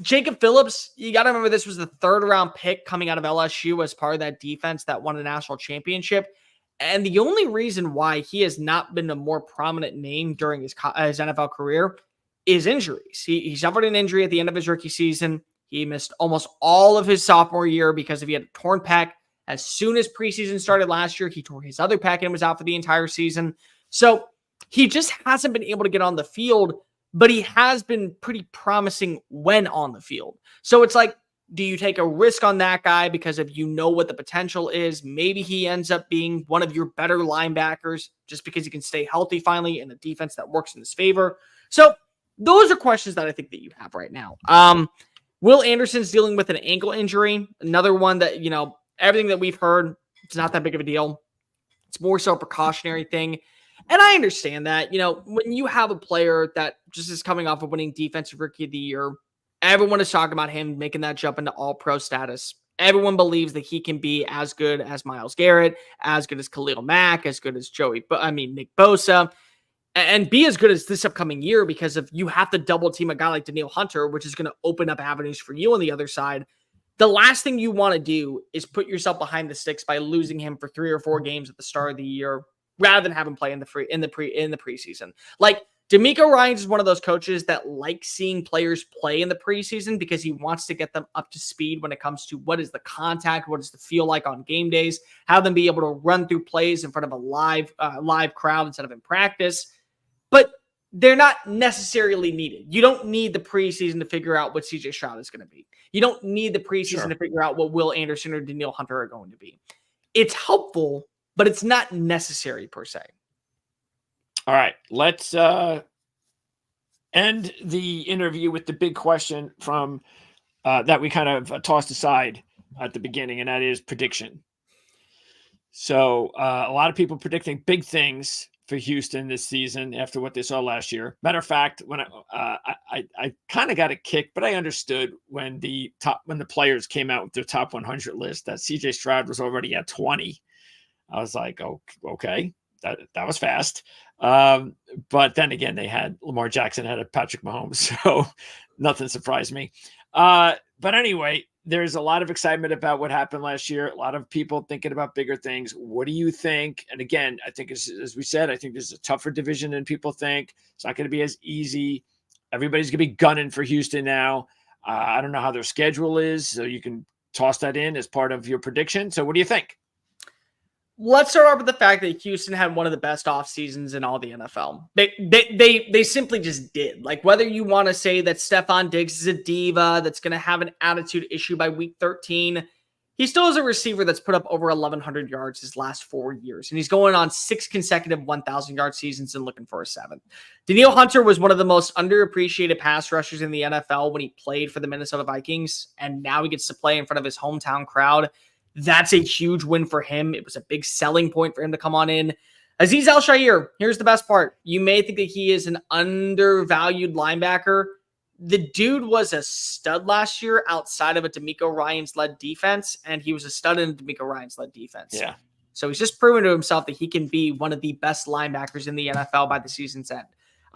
Jacob Phillips, you got to remember this was the 3rd round pick coming out of LSU as part of that defense that won a national championship. And the only reason why he has not been a more prominent name during his NFL career is injuries. He suffered an injury at the end of his rookie season. He missed almost all of his sophomore year because he had a torn pec. As soon as preseason started last year, he tore his other pec and was out for the entire season. So he just hasn't been able to get on the field, but he has been pretty promising when on the field. So it's like, do you take a risk on that guy because if you know what the potential is? Maybe he ends up being one of your better linebackers just because he can stay healthy finally in a defense that works in his favor. So those are questions that I think that you have right now. Will Anderson's dealing with an ankle injury. Another one that, everything that we've heard, it's not that big of a deal. It's more so a precautionary thing. And I understand that, when you have a player that just is coming off of winning Defensive Rookie of the Year, everyone is talking about him making that jump into all-pro status. Everyone believes that he can be as good as Myles Garrett, as good as Khalil Mack, as good as Nick Bosa, and be as good as this upcoming year because if you have to double team a guy like Danielle Hunter, which is going to open up avenues for you on the other side, the last thing you want to do is put yourself behind the sticks by losing him for 3 or 4 games at the start of the year rather than have him play in the preseason. Like, DeMeco Ryans is one of those coaches that likes seeing players play in the preseason because he wants to get them up to speed when it comes to what is the contact, what does the feel like on game days, have them be able to run through plays in front of a live crowd instead of in practice. But they're not necessarily needed. You don't need the preseason to figure out what CJ Stroud is going to be. You don't need the preseason to figure out what Will Anderson or Danielle Hunter are going to be. It's helpful, but it's not necessary per se. All right, let's end the interview with the big question from that we kind of tossed aside at the beginning, and that is prediction. So a lot of people predicting big things for Houston this season after what they saw last year. Matter of fact, when I kind of got a kick, but I understood when the players came out with their top 100 list that CJ Stroud was already at 20. I was like, oh, okay, that was fast. But then again, they had Lamar Jackson had a Patrick Mahomes, so nothing surprised me. But anyway, there's a lot of excitement about what happened last year. A lot of people thinking about bigger things. What do you think? And again, I think as we said, I think this is a tougher division than people think. It's not going to be as easy. Everybody's going to be gunning for Houston now. I don't know how their schedule is, so you can toss that in as part of your prediction. So what do you think? Let's start off with the fact that Houston had one of the best off seasons in all the NFL. They simply just did. Like, whether you want to say that Stephon Diggs is a diva that's going to have an attitude issue by week 13, he still is a receiver that's put up over 1,100 yards his last 4 years, and he's going on 6 consecutive 1,000-yard seasons and looking for a 7th. Danielle Hunter was one of the most underappreciated pass rushers in the NFL when he played for the Minnesota Vikings, and now he gets to play in front of his hometown crowd. That's a huge win for him. It was a big selling point for him to come on in. Azeez Al-Shaair, here's the best part. You may think that he is an undervalued linebacker. The dude was a stud last year outside of a DeMeco Ryans-led defense, and he was a stud in a DeMeco Ryans-led defense. Yeah. So he's just proven to himself that he can be one of the best linebackers in the NFL by the season's end.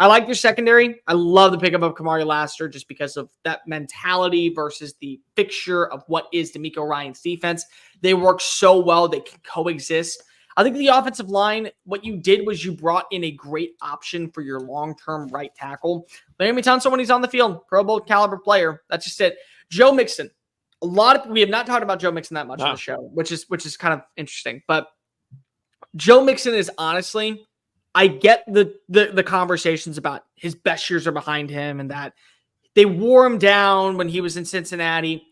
I like their secondary. I love the pickup of Kamari Lassiter just because of that mentality versus the fixture of what is DeMeco Ryans' defense. They work so well. They can coexist. I think the offensive line, what you did was you brought in a great option for your long-term right tackle. Laremy Tunsil, when he's on the field, Pro Bowl caliber player. That's just it. Joe Mixon. We have not talked about Joe Mixon that much on the show, which is kind of interesting. But Joe Mixon is honestly, I get the conversations about his best years are behind him and that they wore him down when he was in Cincinnati.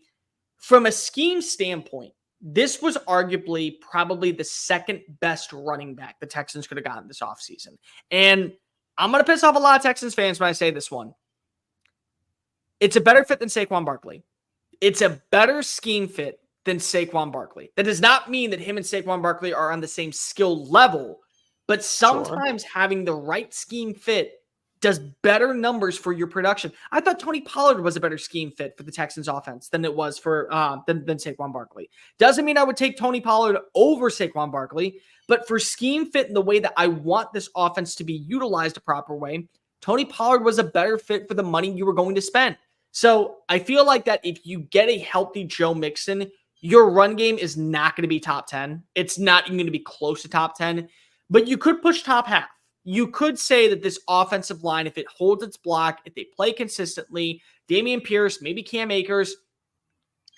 From a scheme standpoint, this was arguably probably the second best running back the Texans could have gotten this offseason. And I'm going to piss off a lot of Texans fans when I say this one. It's a better fit than Saquon Barkley. It's a better scheme fit than Saquon Barkley. That does not mean that him and Saquon Barkley are on the same skill level, but sometimes having the right scheme fit does better numbers for your production. I thought Tony Pollard was a better scheme fit for the Texans offense than it was for than Saquon Barkley. Doesn't mean I would take Tony Pollard over Saquon Barkley, but for scheme fit in the way that I want this offense to be utilized a proper way, Tony Pollard was a better fit for the money you were going to spend. So I feel like that if you get a healthy Joe Mixon, your run game is not going to be top 10. It's not even going to be close to top 10, but you could push top half. You could say that this offensive line, if it holds its block, if they play consistently, Dameon Pierce, maybe Cam Akers,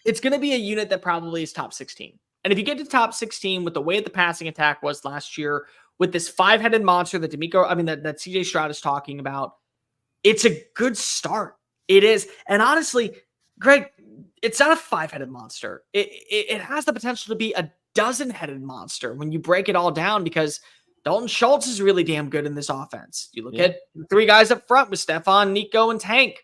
it's going to be a unit that probably is top 16. And if you get to top 16 with the way the passing attack was last year, with this five-headed monster that that CJ Stroud is talking about, it's a good start. It is. And honestly, Greg, it's not a five-headed monster. It has the potential to be a dozen-headed monster when you break it all down, because Dalton Schultz is really damn good in this offense. You look at the three guys up front with Stephon, Nico, and Tank.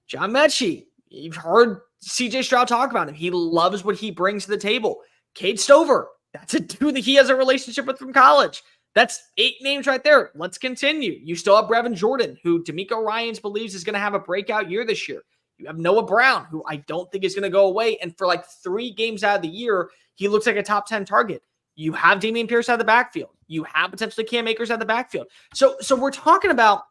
John Mechie, you've heard CJ Stroud talk about him. He loves what he brings to the table. Cade Stover, that's a dude that he has a relationship with from college. That's 8 names right there. Let's continue. You still have Brevin Jordan, who DeMeco Ryans believes is going to have a breakout year this year. You have Noah Brown, who I don't think is going to go away. And for like 3 games out of the year, he looks like a top 10 target. You have Dameon Pierce out of the backfield. You have potentially Cam Akers out of the backfield. So we're talking about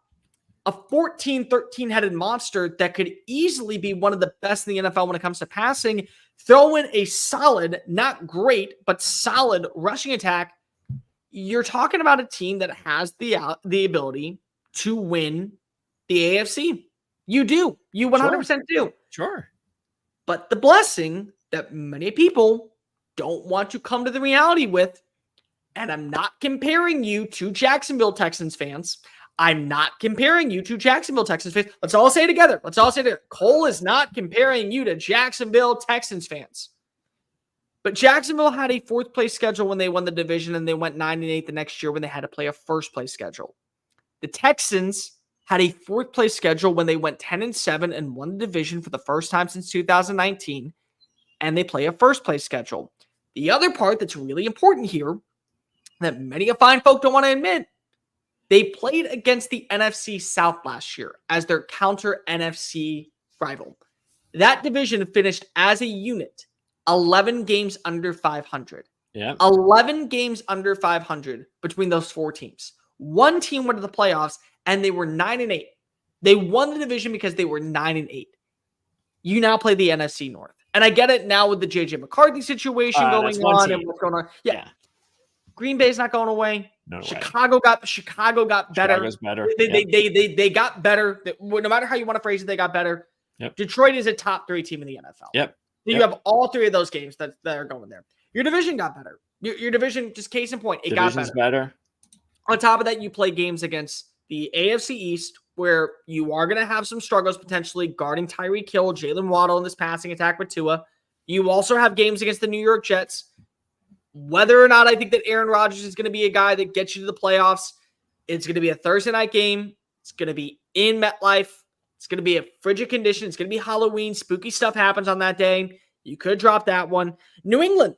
a 14, 13-headed monster that could easily be one of the best in the NFL when it comes to passing. Throw in a solid, not great, but solid rushing attack. You're talking about a team that has the ability to win the AFC. You do. You 100% do. Sure. But the blessing that many people don't want to come to the reality with, and I'm not comparing you to Jacksonville Texans fans. I'm not comparing you to Jacksonville Texans fans. Let's all say it together. Cole is not comparing you to Jacksonville Texans fans. But Jacksonville had a 4th place schedule when they won the division, and they went 9-8 the next year when they had to play a 1st place schedule. The Texans had a 4th place schedule when they went 10-7 and won the division for the first time since 2019, and they play a 1st place schedule. The other part that's really important here that many fine folk don't want to admit, they played against the NFC South last year as their counter NFC rival. That division finished as a unit 11 games under 500. Yeah. 11 games under 500 between those 4 teams. One team went to the playoffs and they were 9-8. They won the division because they were 9-8. You now play the NFC North. And I get it now with the JJ McCarthy situation going on and what's going on. Yeah. Green Bay's not going away. No Chicago got better. Chicago's better. They got better. No matter how you want to phrase it, they got better. Yep. Detroit is a top 3 team in the NFL. Yep. You have all 3 of those games that are going there. Your division got better. Your division, just case in point, it got better. On top of that, you play games against the AFC East, where you are going to have some struggles potentially guarding Tyreek Hill, Jalen Waddle in this passing attack with Tua. You also have games against the New York Jets. Whether or not I think that Aaron Rodgers is going to be a guy that gets you to the playoffs, it's going to be a Thursday night game. It's going to be in MetLife. It's going to be a frigid condition. It's going to be Halloween. Spooky stuff happens on that day. You could drop that one. New England,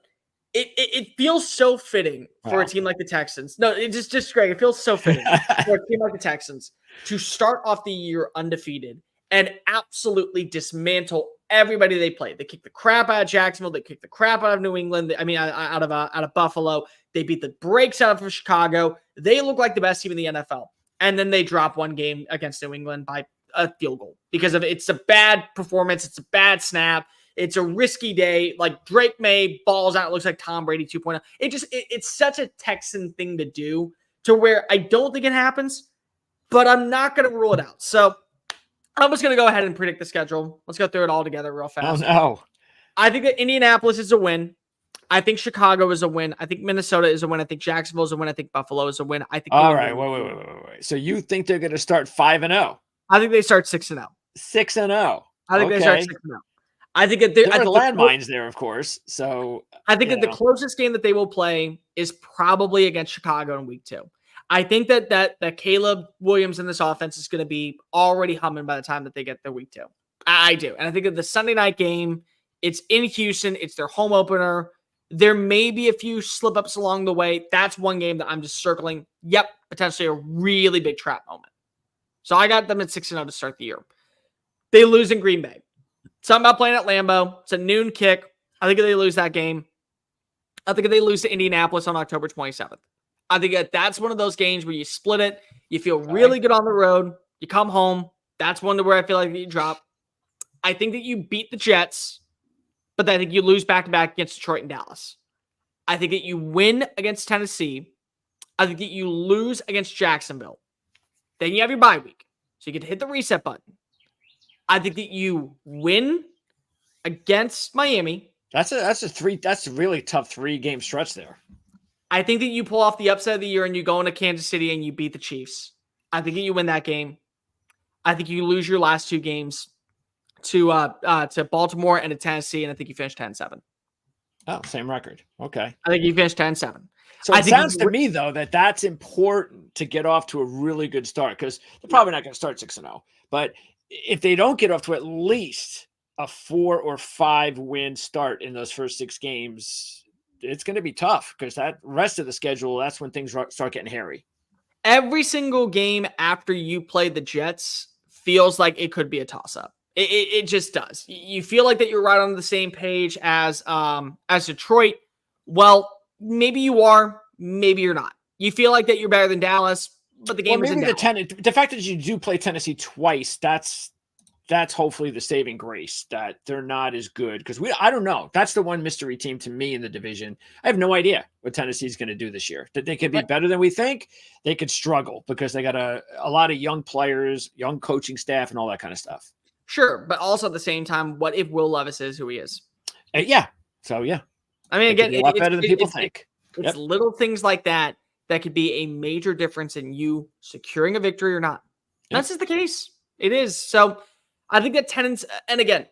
it feels so fitting for a team like the Texans. No, it just Greg, it feels so fitting for a team like the Texans to start off the year undefeated and absolutely dismantle everybody they play. They kick the crap out of Jacksonville. They kick the crap out of New England. Out of Buffalo. They beat the brakes out of Chicago. They look like the best team in the NFL. And then they drop one game against New England by a field goal because of it's a bad performance. It's a bad snap. It's a risky day. Like Drake May balls out. It looks like Tom Brady 2.0. It's such a Texan thing to do to where I don't think it happens, but I'm not going to rule it out. So I'm just going to go ahead and predict the schedule. Let's go through it all together real fast. Oh, no. I think that Indianapolis is a win. I think Chicago is a win. I think Minnesota is a win. I think Jacksonville is a win. I think Buffalo is a win. I think. All right. Wait. So you think they're going to start 5-0? I think they start 6-0. 6-0. I think they start 6-0. I think that there are landmines there, of course. So I think that the closest game that they will play is probably against Chicago in week 2. I think that Caleb Williams in this offense is going to be already humming by the time that they get their week 2. I do. And I think that the Sunday night game, it's in Houston. It's their home opener. There may be a few slip-ups along the way. That's one game that I'm just circling. Yep, potentially a really big trap moment. So I got them at 6-0 to start the year. They lose in Green Bay. Something about playing at Lambeau. It's a noon kick. I think if they lose that game, I think if they lose to Indianapolis on October 27th. I think that's one of those games where you split it. You feel really good on the road. You come home. That's one where I feel like you drop. I think that you beat the Jets, but I think you lose back-to-back against Detroit and Dallas. I think that you win against Tennessee. I think that you lose against Jacksonville. Then you have your bye week. So you get to hit the reset button. I think that you win against Miami. That's a really tough 3-game stretch there. I think that you pull off the upset of the year and you go into Kansas City and you beat the Chiefs. I think that you win that game. I think you lose your last 2 games to Baltimore and to Tennessee, and I think you finish 10-7. Oh, same record. Okay. I think you finish 10-7. So it sounds to me, though, that's important to get off to a really good start, because they're probably not going to start 6-0. But if they don't get off to at least a 4 or 5 win start in those first 6 games, it's going to be tough, because that rest of the schedule, that's when things start getting hairy. Every single game after you play the Jets feels like it could be a toss-up. It just does. You feel like that you're right on the same page as Detroit. Well, maybe you are, maybe you're not. You feel like that you're better than Dallas, but the game is in Dallas. The fact that you do play Tennessee twice, that's hopefully the saving grace, that they're not as good, because I don't know. That's the one mystery team to me in the division. I have no idea what Tennessee's going to do this year. That they could be better than we think. They could struggle because they got a lot of young players, young coaching staff, and all that kind of stuff. Sure, but also at the same time, what if Will Levis is who he is? Yeah. So yeah. I mean, again, a lot better than people think. It's little things like that could be a major difference in you securing a victory or not. That's just the case. It is. So I think that and again,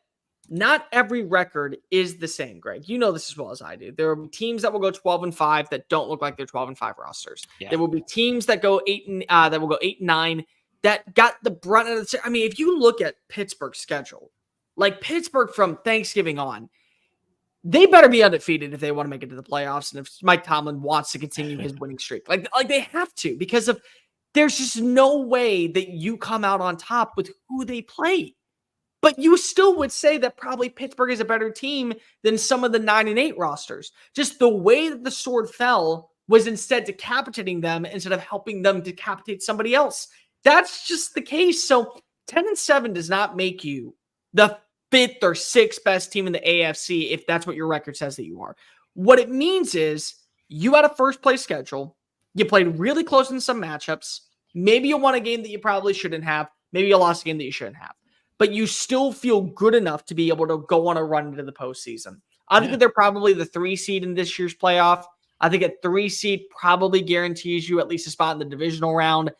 not every record is the same, Greg. You know this as well as I do. There will be teams that will go 12-5 that don't look like they're 12-5 rosters. Yeah. There will be teams that go 8-9 that got the brunt of the. I mean, if you look at Pittsburgh's schedule, like Pittsburgh from Thanksgiving on, they better be undefeated if they want to make it to the playoffs, and if Mike Tomlin wants to continue his winning streak, like they have to, because there's just no way that you come out on top with who they play. But you still would say that probably Pittsburgh is a better team than some of the 9-8 rosters. Just the way that the sword fell was instead decapitating them instead of helping them decapitate somebody else. That's just the case. So 10-7 does not make you the 5th or 6th best team in the AFC if that's what your record says that you are. What it means is you had a first place schedule. You played really close in some matchups. Maybe you won a game that you probably shouldn't have. Maybe you lost a game that you shouldn't have. But you still feel good enough to be able to go on a run into the postseason. I think that they're probably the 3 seed in this year's playoff. I think a 3 seed probably guarantees you at least a spot in the divisional round.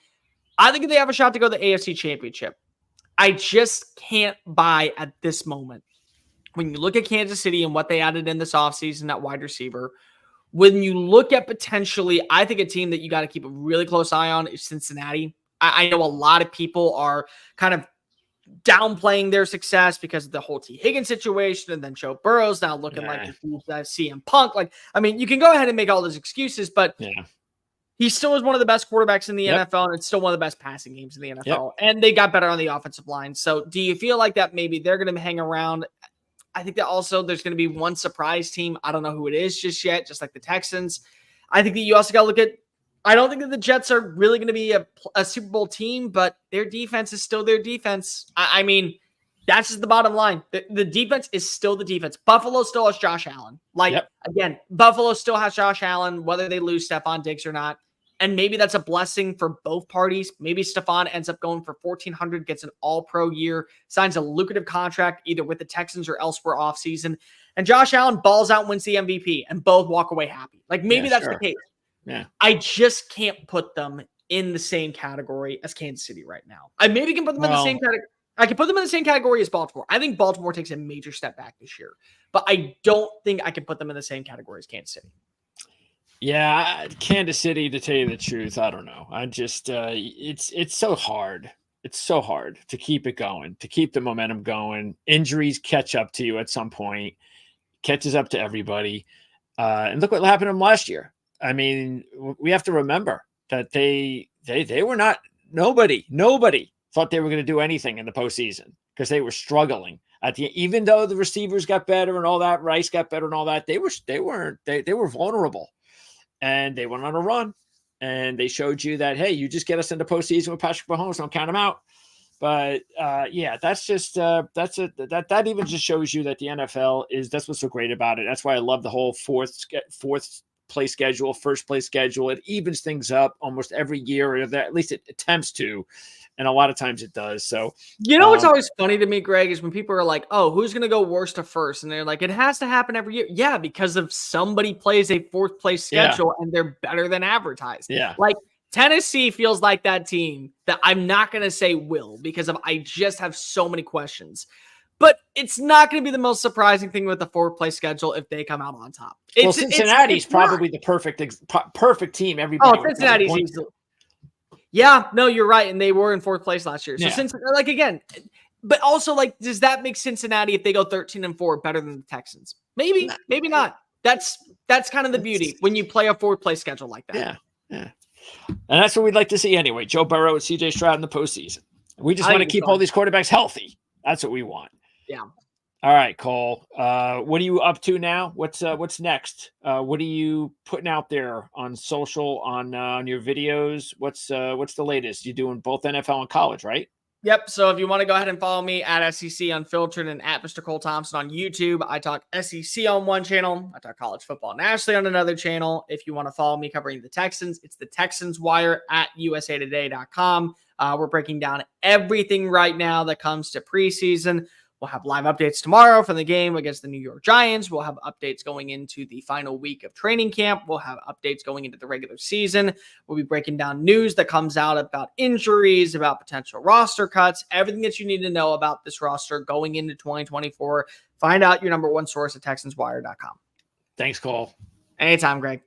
I think they have a shot to go to the AFC Championship. I just can't buy at this moment. When you look at Kansas City and what they added in this offseason at wide receiver, when you look at potentially, I think a team that you got to keep a really close eye on is Cincinnati. I know a lot of people are kind of downplaying their success because of the whole T. Higgins situation, and then Joe Burrow's now looking like CM Punk. Like, I mean, you can go ahead and make all those excuses, but he still is one of the best quarterbacks in the NFL, and it's still one of the best passing games in the NFL. And they got better on the offensive line. So do you feel like that maybe they're going to hang around? I think that also there's going to be one surprise team. I don't know who it is just yet, just like the Texans. I think that you also got to look at, I don't think that the Jets are really going to be a Super Bowl team, but their defense is still their defense. I mean, that's just the bottom line. The defense is still the defense. Buffalo still has Josh Allen. Again, Buffalo still has Josh Allen, whether they lose Stephon Diggs or not. And maybe that's a blessing for both parties. Maybe Stephon ends up going for $1,400, gets an all-pro year, signs a lucrative contract either with the Texans or elsewhere offseason. And Josh Allen balls out and wins the MVP, and both walk away happy. Like, maybe that's the case. Yeah. I just can't put them in the same category as Kansas City right now. I maybe can put them in the same category. I can put them in the same category as Baltimore. I think Baltimore takes a major step back this year, but I don't think I can put them in the same category as Kansas City. Yeah, Kansas City, to tell you the truth, I don't know. I just it's so hard. It's so hard to keep it going, to keep the momentum going. Injuries catch up to you at some point, catches up to everybody. And look what happened to them last year. I mean, we have to remember that they were not, nobody thought they were going to do anything in the postseason because they were struggling even though the receivers got better and all that, Rice got better and all that, they were vulnerable, and they went on a run, and they showed you that, hey, you just get us into postseason with Patrick Mahomes, don't count him out. But yeah, that's just that even just shows you that the NFL that's what's so great about it. That's why I love the whole fourth place schedule, first place schedule. It evens things up almost every year, or at least it attempts to, and a lot of times it does. So what's always funny to me, Greg, is when people are like, "Oh, who's going to go worst to first?" And they're like, "It has to happen every year." Yeah, because of somebody plays a fourth place schedule and they're better than advertised. Yeah, like Tennessee feels like that team that I'm not going to say will, because I just have so many questions. But it's not going to be the most surprising thing with the fourth place schedule if they come out on top. Cincinnati's probably the perfect team. Everybody. Cincinnati's easily. Yeah, no, you're right. And they were in fourth place last year. So again, but also does that make Cincinnati, if they go 13-4, better than the Texans? Maybe not. That's kind of the beauty when you play a fourth place schedule like that. Yeah. And that's what we'd like to see anyway. Joe Burrow and CJ Stroud in the postseason. We just want to keep all these quarterbacks healthy. That's what we want. Yeah. All right, Cole. What are you up to now? What's next? What are you putting out there on social, on your videos? What's the latest? You're doing both NFL and college, right? Yep. So if you want to go ahead and follow me at SEC Unfiltered and at Mr. Cole Thompson on YouTube, I talk SEC on one channel. I talk college football nationally on another channel. If you want to follow me covering the Texans, it's the Texans Wire at usatoday.com. We're breaking down everything right now that comes to preseason. We'll have live updates tomorrow from the game against the New York Giants. We'll have updates going into the final week of training camp. We'll have updates going into the regular season. We'll be breaking down news that comes out about injuries, about potential roster cuts, everything that you need to know about this roster going into 2024. Find out your number one source at TexansWire.com. Thanks, Cole. Anytime, Greg.